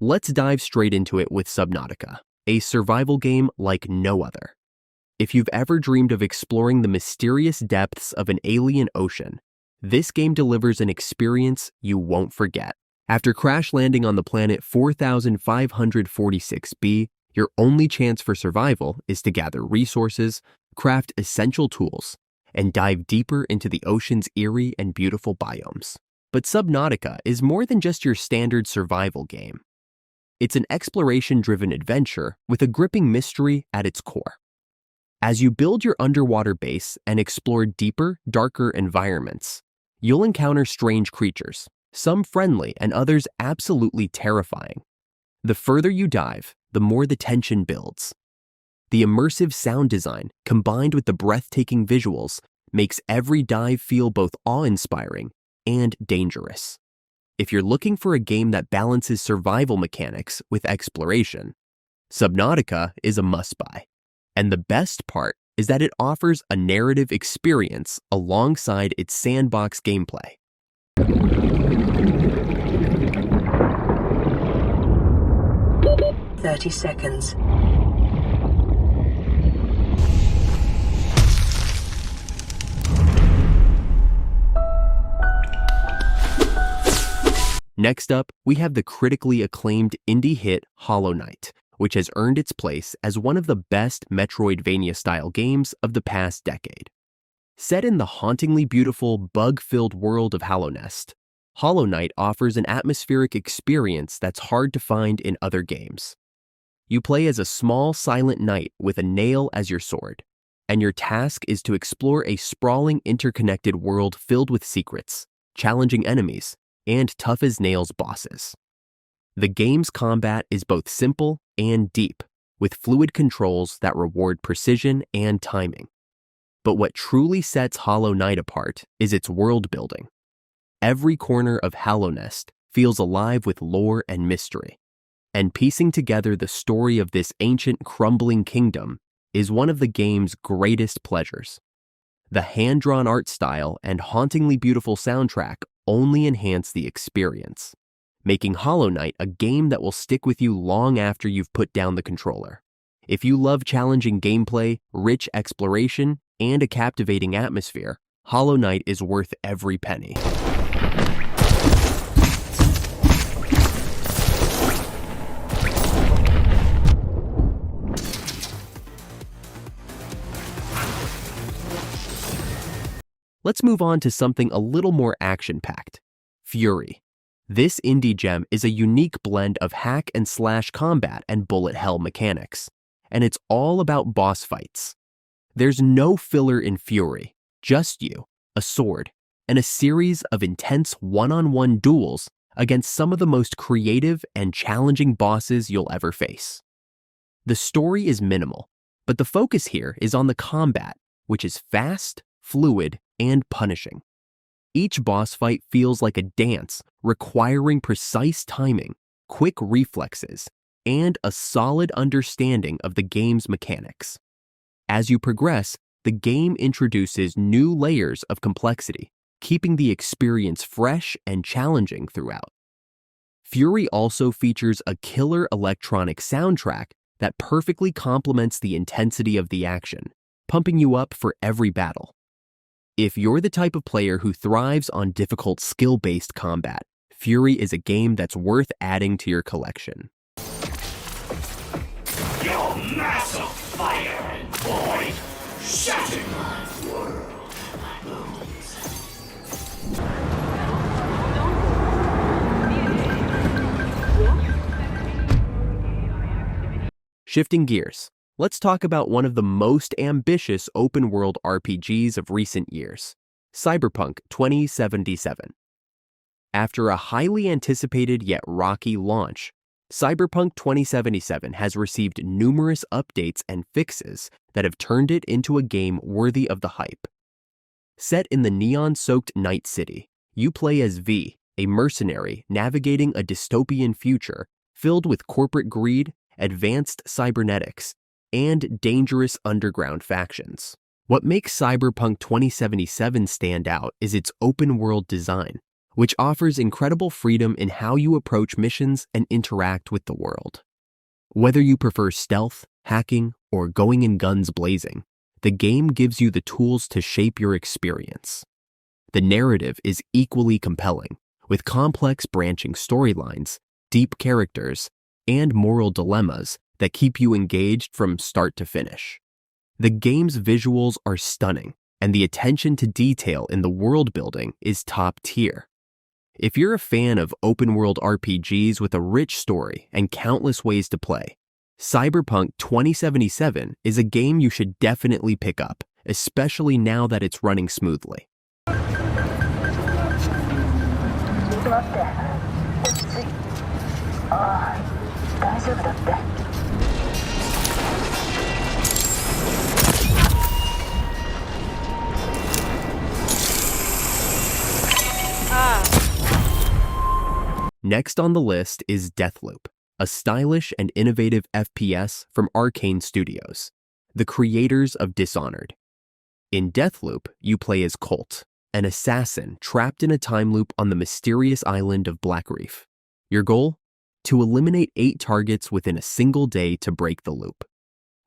Let's dive straight into it with Subnautica, a survival game like no other. If you've ever dreamed of exploring the mysterious depths of an alien ocean, this game delivers an experience you won't forget. After crash landing on the planet 4546b, your only chance for survival is to gather resources, craft essential tools, and dive deeper into the ocean's eerie and beautiful biomes. But Subnautica is more than just your standard survival game. It's an exploration-driven adventure with a gripping mystery at its core. As you build your underwater base and explore deeper, darker environments, you'll encounter strange creatures, some friendly and others absolutely terrifying. The further you dive, the more the tension builds. The immersive sound design, combined with the breathtaking visuals, makes every dive feel both awe-inspiring and dangerous. If you're looking for a game that balances survival mechanics with exploration, Subnautica is a must-buy. And the best part is that it offers a narrative experience alongside its sandbox gameplay. "30 seconds. Next up, we have the critically acclaimed indie hit Hollow Knight, which has earned its place as one of the best Metroidvania-style games of the past decade. Set in the hauntingly beautiful, bug-filled world of Hallownest, Hollow Knight offers an atmospheric experience that's hard to find in other games. You play as a small, silent knight with a nail as your sword, and your task is to explore a sprawling, interconnected world filled with secrets, challenging enemies, and tough-as-nails bosses. The game's combat is both simple and deep, with fluid controls that reward precision and timing. But what truly sets Hollow Knight apart is its world building. Every corner of Hallownest feels alive with lore and mystery, and piecing together the story of this ancient, crumbling kingdom is one of the game's greatest pleasures. The hand-drawn art style and hauntingly beautiful soundtrack only enhance the experience, making Hollow Knight a game that will stick with you long after you've put down the controller. If you love challenging gameplay, rich exploration, and a captivating atmosphere, Hollow Knight is worth every penny. Let's move on to something a little more action-packed, Furi. This indie gem is a unique blend of hack-and-slash combat and bullet hell mechanics, and it's all about boss fights. There's no filler in Furi, just you, a sword, and a series of intense one-on-one duels against some of the most creative and challenging bosses you'll ever face. The story is minimal, but the focus here is on the combat, which is fast, fluid, and punishing. Each boss fight feels like a dance, requiring precise timing, quick reflexes, and a solid understanding of the game's mechanics. As you progress, the game introduces new layers of complexity, keeping the experience fresh and challenging throughout. Furi also features a killer electronic soundtrack that perfectly complements the intensity of the action, pumping you up for every battle. If you're the type of player who thrives on difficult skill-based combat, Furi is a game that's worth adding to your collection. Your massive fire and void, shattering my world and my bones. Shifting gears, let's talk about one of the most ambitious open-world RPGs of recent years, Cyberpunk 2077. After a highly anticipated yet rocky launch, Cyberpunk 2077 has received numerous updates and fixes that have turned it into a game worthy of the hype. Set in the neon-soaked Night City, you play as V, a mercenary navigating a dystopian future filled with corporate greed, advanced cybernetics, and dangerous underground factions. What makes Cyberpunk 2077 stand out is its open-world design, which offers incredible freedom in how you approach missions and interact with the world. Whether you prefer stealth, hacking, or going in guns blazing, the game gives you the tools to shape your experience. The narrative is equally compelling, with complex branching storylines, deep characters, and moral dilemmas that keep you engaged from start to finish. The game's visuals are stunning, and the attention to detail in the world building is top tier. If you're a fan of open-world RPGs with a rich story and countless ways to play, Cyberpunk 2077 is a game you should definitely pick up, especially now that it's running smoothly. Next on the list is Deathloop, a stylish and innovative FPS from Arcane Studios, the creators of Dishonored. In Deathloop, you play as Colt, an assassin trapped in a time loop on the mysterious island of Blackreef. Your goal? To eliminate 8 targets within a single day to break the loop.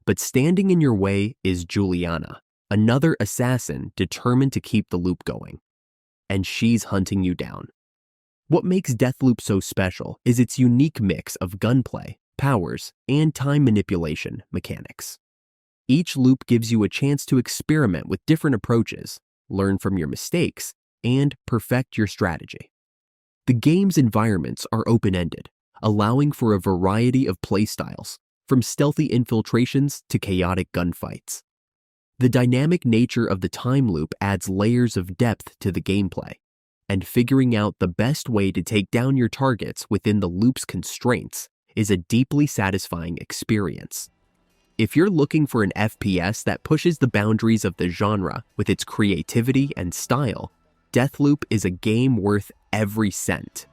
But standing in your way is Juliana, another assassin determined to keep the loop going. And she's hunting you down. What makes Deathloop so special is its unique mix of gunplay, powers, and time manipulation mechanics. Each loop gives you a chance to experiment with different approaches, learn from your mistakes, and perfect your strategy. The game's environments are open-ended, allowing for a variety of playstyles, from stealthy infiltrations to chaotic gunfights. The dynamic nature of the time loop adds layers of depth to the gameplay, and figuring out the best way to take down your targets within the loop's constraints is a deeply satisfying experience. If you're looking for an FPS that pushes the boundaries of the genre with its creativity and style, Deathloop is a game worth every cent.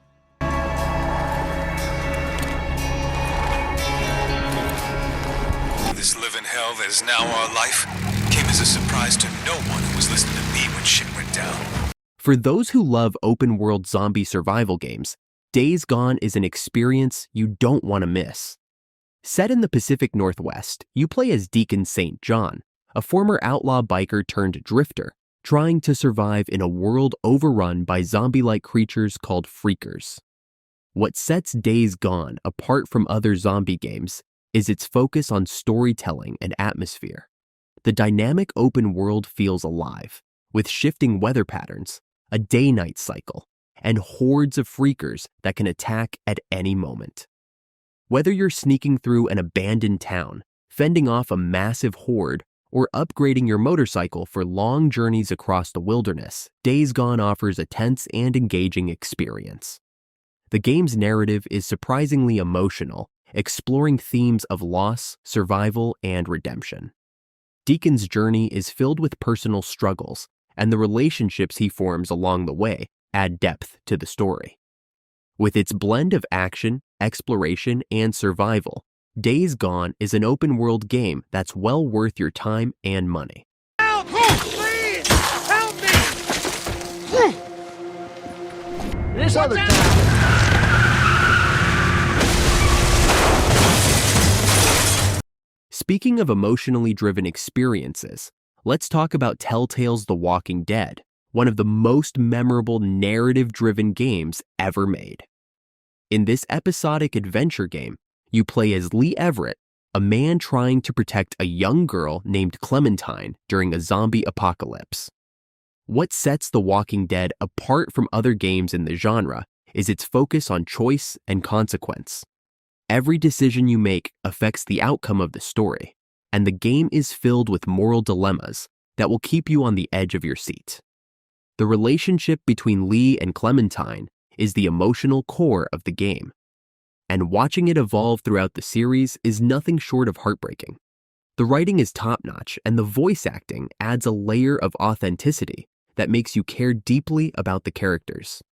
This living hell that is now our life came as a surprise to no one who was listening to me when shit went down. For those who love open-world zombie survival games, Days Gone is an experience you don't want to miss. Set in the Pacific Northwest, you play as Deacon St. John, a former outlaw biker turned drifter, trying to survive in a world overrun by zombie-like creatures called freakers. What sets Days Gone apart from other zombie games is its focus on storytelling and atmosphere. The dynamic open world feels alive, with shifting weather patterns, a day-night cycle, and hordes of freakers that can attack at any moment. Whether you're sneaking through an abandoned town, fending off a massive horde, or upgrading your motorcycle for long journeys across the wilderness, Days Gone offers a tense and engaging experience. The game's narrative is surprisingly emotional, exploring themes of loss, survival, and redemption. Deacon's journey is filled with personal struggles, and the relationships he forms along the way add depth to the story. With its blend of action, exploration, and survival, Days Gone is an open-world game that's well worth your time and money. Help! Please! Help me! This other time. Speaking of emotionally driven experiences, let's talk about Telltale's The Walking Dead, one of the most memorable narrative-driven games ever made. In this episodic adventure game, you play as Lee Everett, a man trying to protect a young girl named Clementine during a zombie apocalypse. What sets The Walking Dead apart from other games in the genre is its focus on choice and consequence. Every decision you make affects the outcome of the story, and the game is filled with moral dilemmas that will keep you on the edge of your seat. The relationship between Lee and Clementine is the emotional core of the game, and watching it evolve throughout the series is nothing short of heartbreaking. The writing is top-notch, and the voice acting adds a layer of authenticity that makes you care deeply about the characters.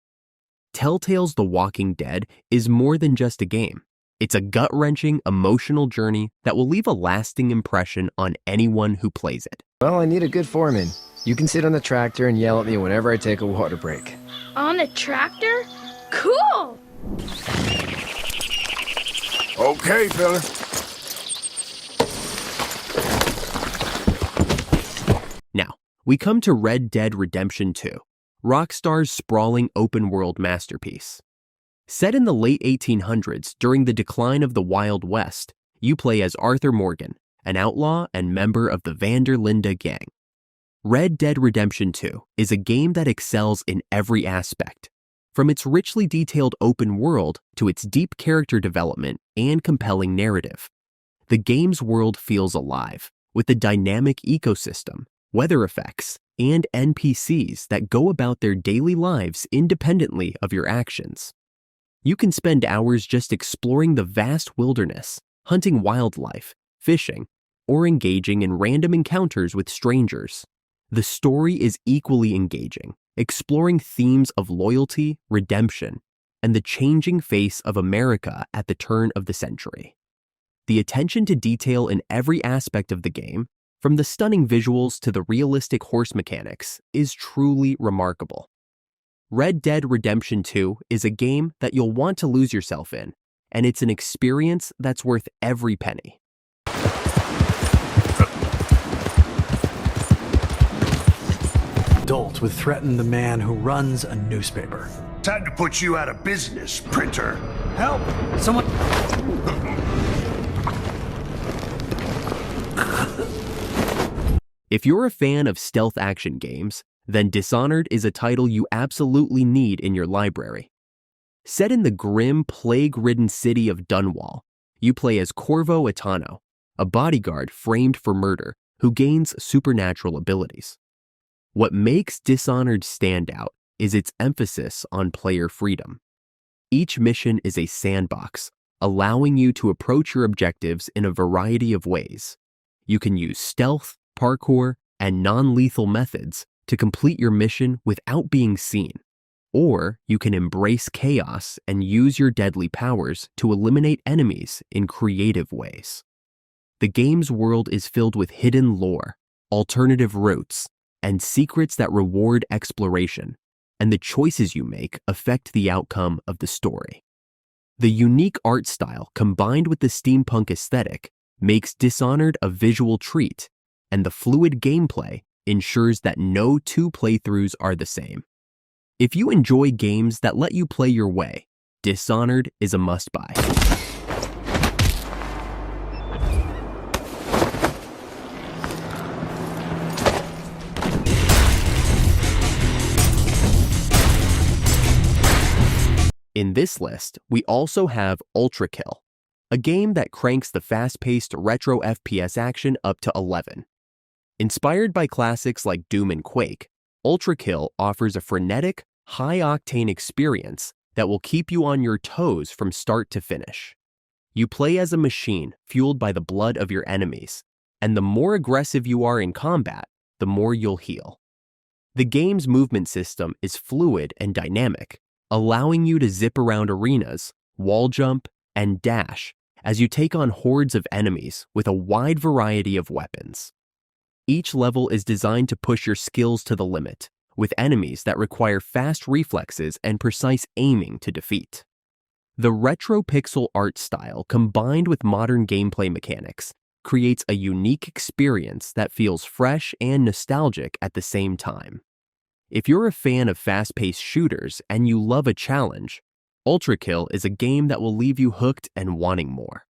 Telltale's The Walking Dead is more than just a game. It's a gut-wrenching, emotional journey that will leave a lasting impression on anyone who plays it. Well, I need a good foreman. You can sit on the tractor and yell at me whenever I take a water break. On a tractor? Cool! Okay, fella. Now, we come to Red Dead Redemption 2, Rockstar's sprawling open-world masterpiece. Set in the late 1800s during the decline of the Wild West, you play as Arthur Morgan, an outlaw and member of the Van der Linde gang. Red Dead Redemption 2 is a game that excels in every aspect, from its richly detailed open world to its deep character development and compelling narrative. The game's world feels alive, with a dynamic ecosystem, weather effects, and NPCs that go about their daily lives independently of your actions. You can spend hours just exploring the vast wilderness, hunting wildlife, fishing, or engaging in random encounters with strangers. The story is equally engaging, exploring themes of loyalty, redemption, and the changing face of America at the turn of the century. The attention to detail in every aspect of the game, from the stunning visuals to the realistic horse mechanics, is truly remarkable. Red Dead Redemption 2 is a game that you'll want to lose yourself in, and it's an experience that's worth every penny. Adult would threaten the man who runs a newspaper. Time to put you out of business, printer. Help! Someone... If you're a fan of stealth action games, then Dishonored is a title you absolutely need in your library. Set in the grim, plague-ridden city of Dunwall, you play as Corvo Atano, a bodyguard framed for murder who gains supernatural abilities. What makes Dishonored stand out is its emphasis on player freedom. Each mission is a sandbox, allowing you to approach your objectives in a variety of ways. You can use stealth, parkour, and non-lethal methods to complete your mission without being seen. Or you can embrace chaos and use your deadly powers to eliminate enemies in creative ways. The game's world is filled with hidden lore, alternative routes, and secrets that reward exploration, and the choices you make affect the outcome of the story. The unique art style combined with the steampunk aesthetic makes Dishonored a visual treat, and the fluid gameplay ensures that no two playthroughs are the same. If you enjoy games that let you play your way, Dishonored is a must-buy. In this list, we also have ULTRAKILL, a game that cranks the fast-paced retro FPS action up to 11. Inspired by classics like Doom and Quake, ULTRAKILL offers a frenetic, high-octane experience that will keep you on your toes from start to finish. You play as a machine fueled by the blood of your enemies, and the more aggressive you are in combat, the more you'll heal. The game's movement system is fluid and dynamic, allowing you to zip around arenas, wall jump, and dash as you take on hordes of enemies with a wide variety of weapons. Each level is designed to push your skills to the limit, with enemies that require fast reflexes and precise aiming to defeat. The retro pixel art style combined with modern gameplay mechanics creates a unique experience that feels fresh and nostalgic at the same time. If you're a fan of fast-paced shooters and you love a challenge, ULTRAKILL is a game that will leave you hooked and wanting more.